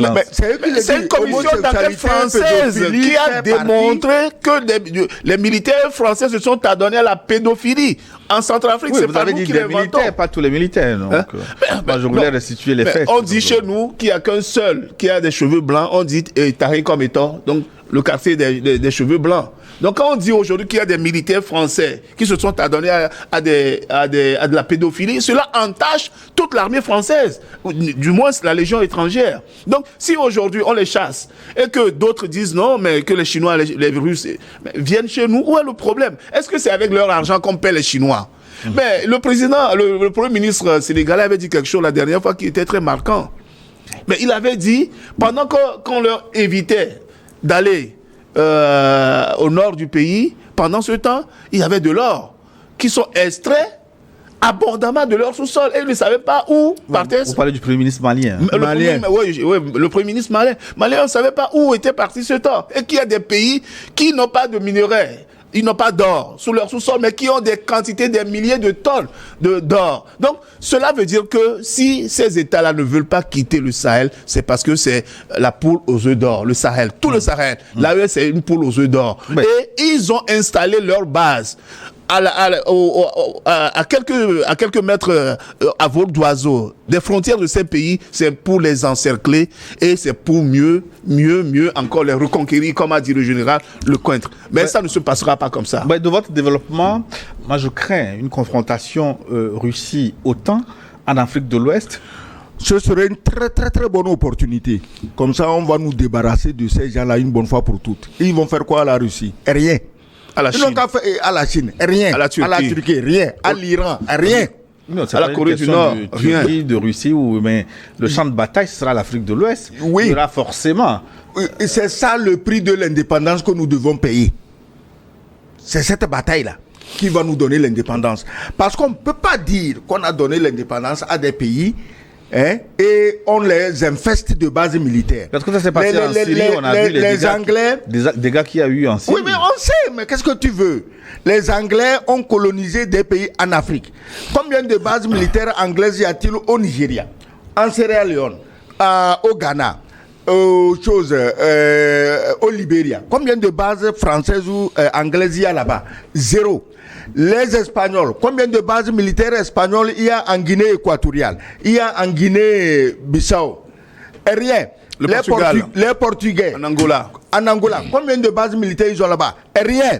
une commission d'enquête française qui a démontré que les militaires français se sont adonnés à la pédophilie. En Centrafrique, c'est pas nous qui l'inventons. Vous avez dit des militaires, pas tous les militaires. Donc, je voulais restituer les faits. On dit chez nous qu'il n'y a qu'un seul qui a des cheveux blancs. On dit Tariq comme étant donc le quartier des cheveux blancs. Donc quand on dit aujourd'hui qu'il y a des militaires français qui se sont adonnés à de la pédophilie, cela entache toute l'armée française, du moins la légion étrangère. Donc si aujourd'hui on les chasse et que d'autres disent non, mais que les Chinois, les Russes viennent chez nous, où est le problème? Est-ce que c'est avec leur argent qu'on paie les Chinois? Mais le président, le premier ministre sénégalais avait dit quelque chose la dernière fois qui était très marquant. Mais il avait dit, pendant qu'on leur évitait d'aller au nord du pays, pendant ce temps, il y avait de l'or qui sont extraits abondamment de leur sous-sol et ils ne savaient pas où partait. Vous parlez du Premier ministre malien. Le Premier ministre malien. Malien ne savait pas où était parti ce temps. Et qu'il y a des pays qui n'ont pas de minerais. Ils n'ont pas d'or sous leur sous-sol, mais qui ont des quantités, des milliers de tonnes d'or. Donc, cela veut dire que si ces États-là ne veulent pas quitter le Sahel, c'est parce que c'est la poule aux œufs d'or, le Sahel. Tout le Sahel, là, c'est une poule aux œufs d'or. Et ils ont installé leur base à quelques mètres à vol d'oiseau des frontières de ces pays. C'est pour les encercler et c'est pour mieux encore les reconquérir, comme a dit le général Lecointre. Mais ça ne se passera pas comme ça. De votre développement, moi je crains une confrontation Russie-OTAN en Afrique de l'Ouest. Ce serait une très très très bonne opportunité. Comme ça, on va nous débarrasser de ces gens-là une bonne fois pour toutes. Et ils vont faire quoi à la Russie? Rien. À la Chine. Ils n'ont qu'à faire à la Chine, rien. À la Turquie, rien. À l'Iran, rien. Non, à la Corée du Nord, rien. De Russie, mais le champ de bataille, ce sera l'Afrique de l'Ouest. Oui. Il y aura forcément. C'est ça le prix de l'indépendance que nous devons payer. C'est cette bataille-là. qui va nous donner l'indépendance. Parce qu'on ne peut pas dire qu'on a donné l'indépendance à des pays et on les infeste de bases militaires. Parce que ça s'est passé en Syrie, on a vu les Anglais... Des gars qu'il y a eu en Syrie. Oui, mais on sait, mais qu'est-ce que tu veux? Les Anglais ont colonisé des pays en Afrique. Combien de bases militaires anglaises y a-t-il au Nigeria, en Sierra Leone, au Ghana, au Libéria? Combien de bases françaises ou anglaises y a là-bas? Zéro. Les Espagnols, combien de bases militaires espagnoles il y a en Guinée équatoriale? Il y a en Guinée-Bissau? Rien. Les Portugais. En Angola. En Angola. Combien de bases militaires ils ont là-bas? Rien.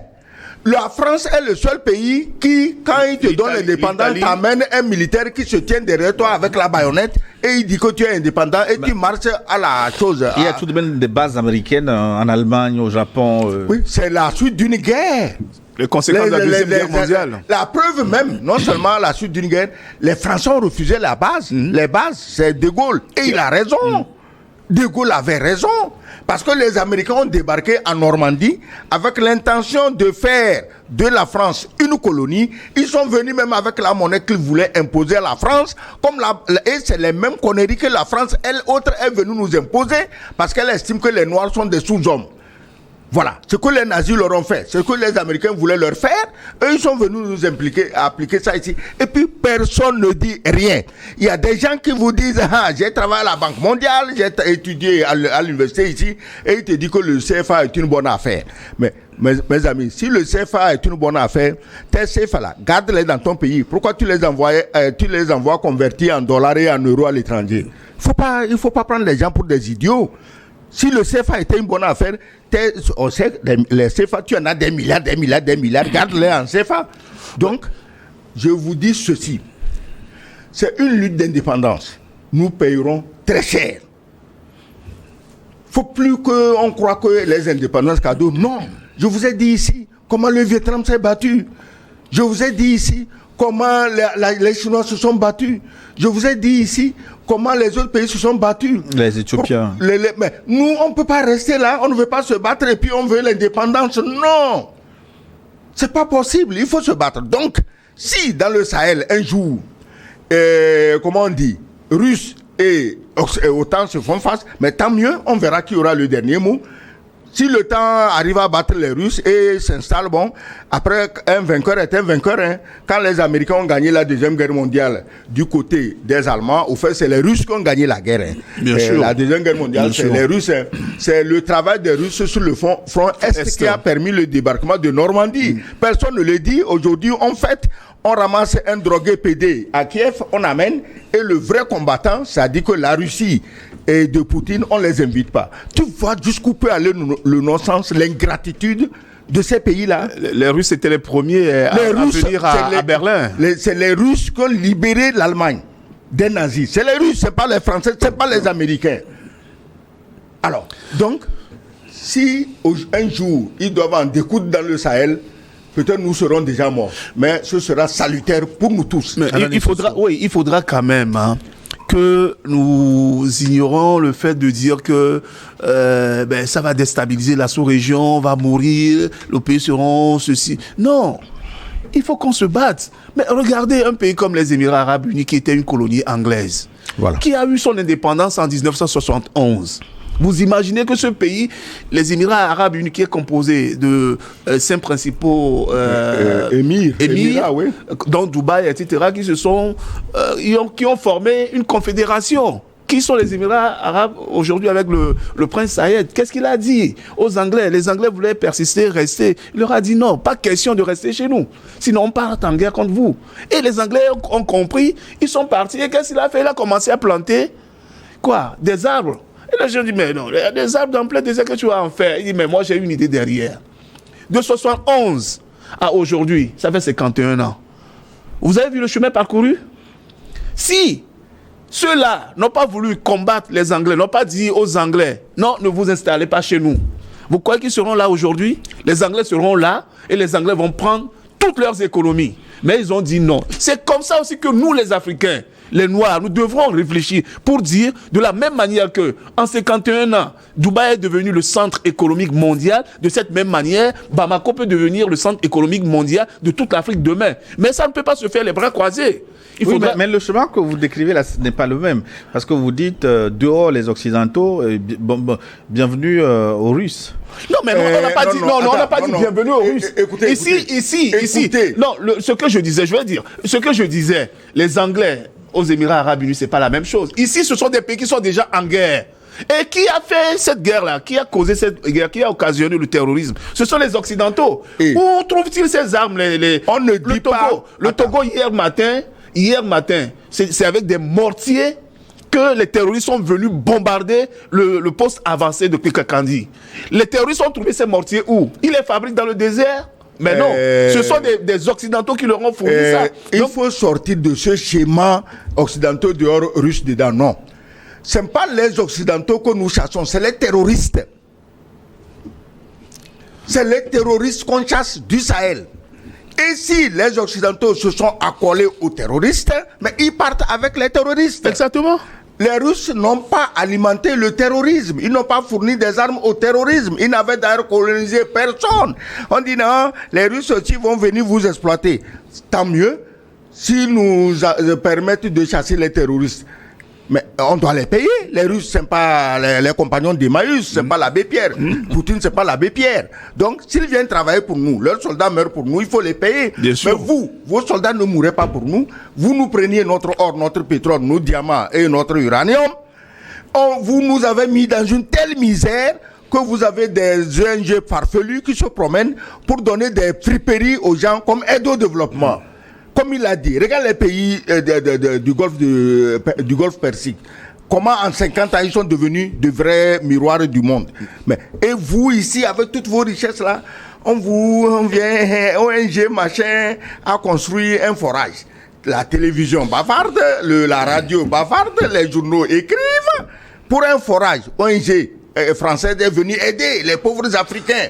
La France est le seul pays qui, quand il te donne l'indépendance, t'amène un militaire qui se tient derrière toi avec la baïonnette et il dit que tu es indépendant et tu marches à la chose. Il y a tout de même des bases américaines en Allemagne, au Japon. Oui, c'est la suite d'une guerre. Les conséquences de la Deuxième Guerre mondiale. La preuve même, non seulement la suite d'une guerre, les Français ont refusé la base. Les bases, c'est De Gaulle. Et il a raison. De Gaulle avait raison. Parce que les Américains ont débarqué en Normandie avec l'intention de faire de la France une colonie. Ils sont venus même avec la monnaie qu'ils voulaient imposer à la France. Et c'est les mêmes conneries que la France, elle autre, est venue nous imposer parce qu'elle estime que les Noirs sont des sous-hommes. Voilà, ce que les nazis leur ont fait, ce que les Américains voulaient leur faire, eux ils sont venus nous appliquer ça ici. Et puis personne ne dit rien. Il y a des gens qui vous disent, j'ai travaillé à la Banque mondiale, j'ai étudié à l'université ici, et ils te disent que le CFA est une bonne affaire. Mais mes amis, si le CFA est une bonne affaire, tes CFA là, garde-les dans ton pays. Pourquoi tu les envoies convertis en dollars et en euros à l'étranger? Il faut pas prendre les gens pour des idiots. Si le CFA était une bonne affaire, on sait les CFA, tu en as des milliards, garde-les en CFA. Donc, je vous dis ceci. C'est une lutte d'indépendance. Nous payerons très cher. Il ne faut plus qu'on croie que les indépendances cadeaux. Non. Je vous ai dit ici comment le Vietnam s'est battu. Je vous ai dit ici comment les Chinois se sont battus. Je vous ai dit ici comment les autres pays se sont battus. Les Éthiopiens. Mais nous, on ne peut pas rester là, on ne veut pas se battre et puis on veut l'indépendance. Non. C'est pas possible, il faut se battre. Donc, si dans le Sahel, un jour, comment on dit, Russes et OTAN se font face, mais tant mieux, on verra qui aura le dernier mot. Si le temps arrive à battre les Russes et s'installe, bon, après, un vainqueur est un vainqueur. Hein. Quand les Américains ont gagné la Deuxième Guerre mondiale du côté des Allemands, au fait, c'est les Russes qui ont gagné la guerre. Hein. Bien sûr. La Deuxième Guerre mondiale, c'est les Russes. Hein. C'est le travail des Russes sur le front Est qui a permis le débarquement de Normandie. Personne ne le dit. Aujourd'hui, en fait, on ramasse un drogué PD à Kiev, on amène, et le vrai combattant, ça dit que la Russie et de Poutine, on ne les invite pas. Tu vois jusqu'où peut aller le non-sens, l'ingratitude de ces pays-là. Les Russes étaient les premiers à venir à Berlin. C'est les Russes qui ont libéré l'Allemagne des nazis. C'est les Russes, ce n'est pas les Français, ce n'est pas les Américains. Alors, donc, si un jour, ils doivent en découdre dans le Sahel, peut-être nous serons déjà morts. Mais ce sera salutaire pour nous tous. Mais il faudra quand même que nous ignorons le fait de dire que ça va déstabiliser la sous-région, on va mourir, les pays seront ceci. Non, il faut qu'on se batte. Mais regardez un pays comme les Émirats Arabes Unis qui était une colonie anglaise, qui a eu son indépendance en 1971. Vous imaginez que ce pays, les Émirats Arabes Unis, qui est composé de 5 principaux émirs, oui. dont Dubaï, etc., qui ont formé une confédération. Qui sont les Émirats Arabes aujourd'hui avec le prince Sayed? Qu'est-ce qu'il a dit aux Anglais? Les Anglais voulaient persister, rester. Il leur a dit non, pas question de rester chez nous. Sinon, on part en guerre contre vous. Et les Anglais ont compris, ils sont partis. Et qu'est-ce qu'il a fait? Il a commencé à planter des arbres. Et les gens disent, mais non, il y a des arbres dans plein désert que tu vas en faire. Il dit, mais moi j'ai une idée derrière. De 71 à aujourd'hui, ça fait 51 ans. Vous avez vu le chemin parcouru? Si ceux-là n'ont pas voulu combattre les Anglais, n'ont pas dit aux Anglais, non, ne vous installez pas chez nous. Vous croyez qu'ils seront là aujourd'hui? Les Anglais seront là et les Anglais vont prendre toutes leurs économies. Mais ils ont dit non. C'est comme ça aussi que nous, les Africains, les Noirs, nous devrons réfléchir pour dire de la même manière que en 51 ans, Dubaï est devenu le centre économique mondial. De cette même manière, Bamako peut devenir le centre économique mondial de toute l'Afrique demain. Mais ça ne peut pas se faire les bras croisés. Mais le chemin que vous décrivez là, ce n'est pas le même. Parce que vous dites dehors les Occidentaux, bienvenue aux Russes. Non, mais on n'a pas dit, on n'a pas dit bienvenue aux Russes. Écoutez, ici. Non, ce que je disais, les Anglais aux Émirats Arabes Unis, c'est pas la même chose. Ici, ce sont des pays qui sont déjà en guerre. Et qui a fait cette guerre-là? Qui a causé cette guerre? Qui a occasionné le terrorisme? Ce sont les Occidentaux. Où trouvent-ils ces armes? On ne dit pas. Le Togo, hier matin, c'est avec des mortiers que les terroristes sont venus bombarder le poste avancé de Kikakandi. Les terroristes ont trouvé ces mortiers où? Ils les fabriquent dans le désert? Mais non, ce sont des Occidentaux qui leur ont fourni ça. Il faut sortir de ce schéma occidentaux dehors, russes dedans. Non. Ce n'est pas les Occidentaux que nous chassons, c'est les terroristes. C'est les terroristes qu'on chasse du Sahel. Et si les Occidentaux se sont accolés aux terroristes, mais ils partent avec les terroristes. Exactement. Les Russes n'ont pas alimenté le terrorisme. Ils n'ont pas fourni des armes au terrorisme. Ils n'avaient d'ailleurs colonisé personne. On dit non, les Russes aussi vont venir vous exploiter. Tant mieux s'ils nous permettent de chasser les terroristes. Mais on doit les payer. Les Russes, ce n'est pas les compagnons d'Emmaüs, ce n'est pas l'abbé Pierre. Poutine, ce n'est pas l'abbé Pierre. Donc, s'ils viennent travailler pour nous, leurs soldats meurent pour nous, il faut les payer. Bien sûr. Mais vous, vos soldats ne mourraient pas pour nous. Vous nous preniez notre or, notre pétrole, nos diamants et notre uranium. Vous nous avez mis dans une telle misère que vous avez des ONG farfelus qui se promènent pour donner des friperies aux gens comme aide au développement. Comme il a dit, regarde les pays du Golfe Persique. Comment en 50 ans ils sont devenus de vrais miroirs du monde. Et vous ici, avec toutes vos richesses là, on vient, ONG machin, à construire un forage. La télévision bavarde, la radio bavarde, les journaux écrivent. Pour un forage, ONG française est venue aider les pauvres Africains.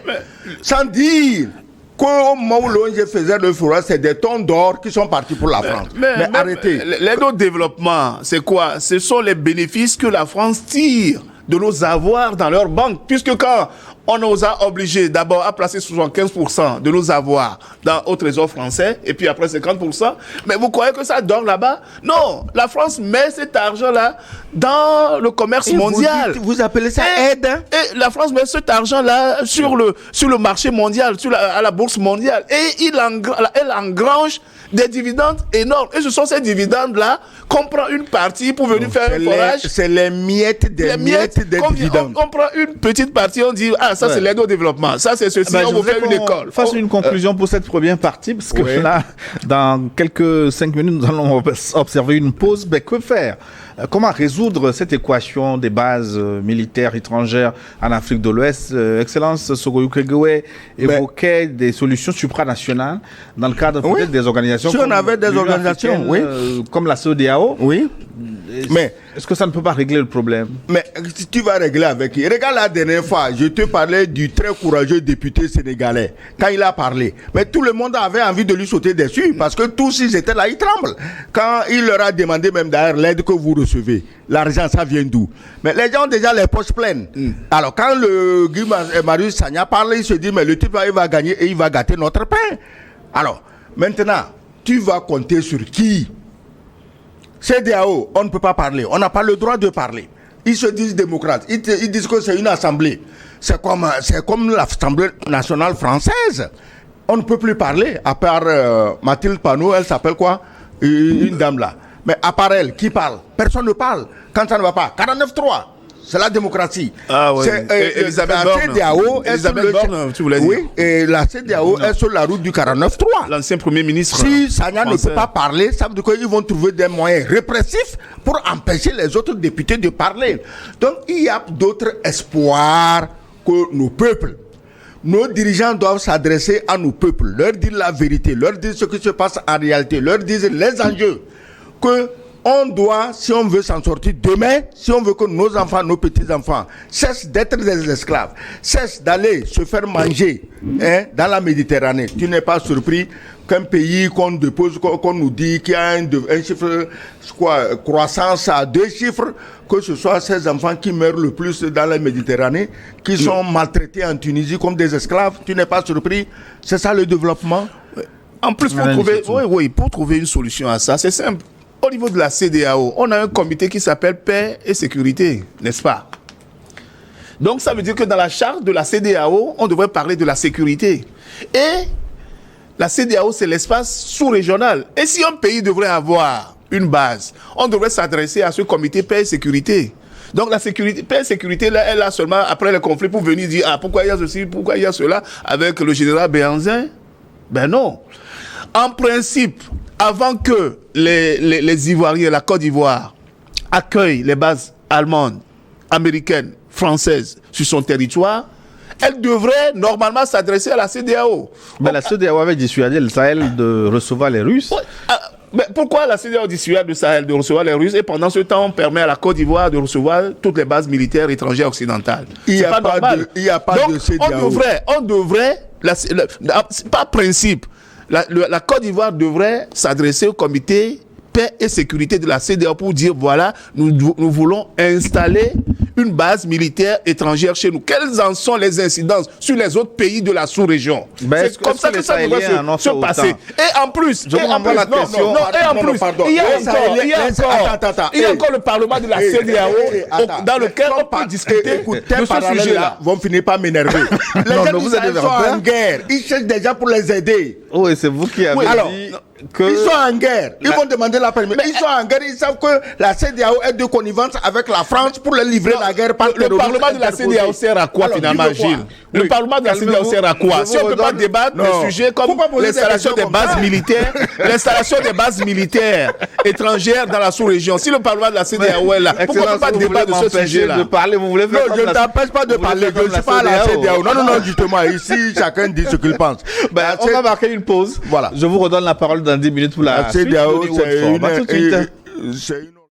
Sans dire qu'au moment où l'ONG faisait le forage, c'est des tonnes d'or qui sont partis pour la France. Mais arrêtez. L'aide au développement, c'est quoi? Ce sont les bénéfices que la France tire de nos avoirs dans leur banque. Puisque quand on nous a obligés d'abord à placer 75% de nos avoirs au trésor français, et puis après 50%, mais vous croyez que ça dort là-bas? Non, la France met cet argent-là dans le commerce mondial. Vous appelez ça aide? Et la France met cet argent-là sur le marché mondial, à la bourse mondiale. Et elle engrange des dividendes énormes. Et ce sont ces dividendes-là qu'on prend une partie pour venir faire un forage. C'est les miettes des dividendes. On prend une petite partie, on dit, ça c'est l'aide au développement, ça c'est ceci, on va faire une école. Fasse une conclusion pour cette première partie, parce que là, dans quelques 5 minutes, nous allons observer une pause. Mais que faire? Comment résoudre cette équation des bases militaires étrangères en Afrique de l'Ouest? Excellence Sogoyou Kegwe évoquait des solutions supranationales dans le cadre peut-être des organisations. Si on avait des organisations, comme la CEDEAO. Oui. Mais est-ce que ça ne peut pas régler le problème? Mais si tu vas régler avec qui? Regarde la dernière fois, je te parlais du très courageux député sénégalais. Quand il a parlé, mais tout le monde avait envie de lui sauter dessus parce que tous ils étaient là, ils tremblent. Quand il leur a demandé même d'ailleurs l'aide que vous recevez, l'argent ça vient d'où? Mais les gens ont déjà les poches pleines. Alors quand le Guy Marius Sagna parle, il se dit mais le type là il va gagner et il va gâter notre pain. Alors maintenant, tu vas compter sur qui? CEDEAO, on ne peut pas parler. On n'a pas le droit de parler. Ils se disent démocrates. Ils disent que c'est une assemblée. C'est comme l'Assemblée nationale française. On ne peut plus parler. À part Mathilde Panot, elle s'appelle quoi? Une dame là. Mais à part elle, qui parle? Personne ne parle. Quand ça ne va pas. 49-3. C'est la démocratie. Ah oui. Elisabeth Borne, tu voulais dire. Oui, et la CEDEAO est sur la route du 49-3. L'ancien Premier ministre. Si Sagna ne peut pas parler, ça veut dire qu'ils vont trouver des moyens répressifs pour empêcher les autres députés de parler. Donc, il y a d'autres espoirs que nos peuples. Nos dirigeants doivent s'adresser à nos peuples, leur dire la vérité, leur dire ce qui se passe en réalité, leur dire les enjeux. Que on doit, si on veut s'en sortir demain, si on veut que nos enfants, nos petits-enfants cessent d'être des esclaves, cessent d'aller se faire manger dans la Méditerranée, tu n'es pas surpris qu'un pays qu'on dépose, qu'on nous dit qu'il y a un chiffre, croissance à 2 chiffres, que ce soit ces enfants qui meurent le plus dans la Méditerranée, qui sont maltraités en Tunisie comme des esclaves, tu n'es pas surpris? C'est ça le développement? En plus, pour trouver une solution à ça, c'est simple. Au niveau de la CEDEAO, on a un comité qui s'appelle Paix et Sécurité, n'est-ce pas? Donc ça veut dire que dans la charte de la CEDEAO, on devrait parler de la sécurité. Et la CEDEAO, c'est l'espace sous-régional. Et si un pays devrait avoir une base, on devrait s'adresser à ce comité Paix et Sécurité. Donc la sécurité, paix et sécurité, là, elle est là seulement après le conflit pour venir dire pourquoi il y a ceci, pourquoi il y a cela avec le général Béhanzin. Ben non. En principe, avant que les Ivoiriens, la Côte d'Ivoire, accueillent les bases allemandes, américaines, françaises sur son territoire, elle devrait normalement s'adresser à la CEDEAO. Mais la CEDEAO avait dissuadé le Sahel de recevoir les Russes. Mais pourquoi la CEDEAO dissuade le Sahel de recevoir les Russes et pendant ce temps on permet à la Côte d'Ivoire de recevoir toutes les bases militaires étrangères occidentales? Il n'y a pas de CEDEAO. On devrait par principe, la Côte d'Ivoire devrait s'adresser au comité paix et sécurité de la CEDEAO pour dire voilà, nous voulons installer une base militaire étrangère chez nous. Quelles en sont les incidences sur les autres pays de la sous-région? C'est comme ça que ça devrait se passer. Et en plus, il y a encore le Parlement de la CEDEAO dans lequel on peut discuter de ce sujet-là. Vont finir par m'énerver. Les gens sont en guerre. Ils cherchent des gens pour les aider. Oui, c'est vous qui avez dit que... Ils sont en guerre. Ils vont demander la permission. Ils sont en guerre. Ils savent que la CEDEAO est de connivence avec la France pour les livrer la guerre par le Parlement de la CEDEAO sert à quoi finalement, Gilles? Le Parlement de la CEDEAO sert à quoi? Si on ne peut pas débattre de sujets comme l'installation des bases militaires, l'installation des bases militaires étrangères dans la sous-région, si le Parlement de la CEDEAO est là, pourquoi on ne peut pas débattre de ce sujet-là? De parler, vous voulez faire non, je ne t'empêche pas de parler. Je ne suis pas à la CEDEAO. Non, justement, ici, chacun dit ce qu'il pense. On va marquer une pause. Voilà. Je vous redonne la parole dans 10 minutes pour la CEDEAO, suite. c'est une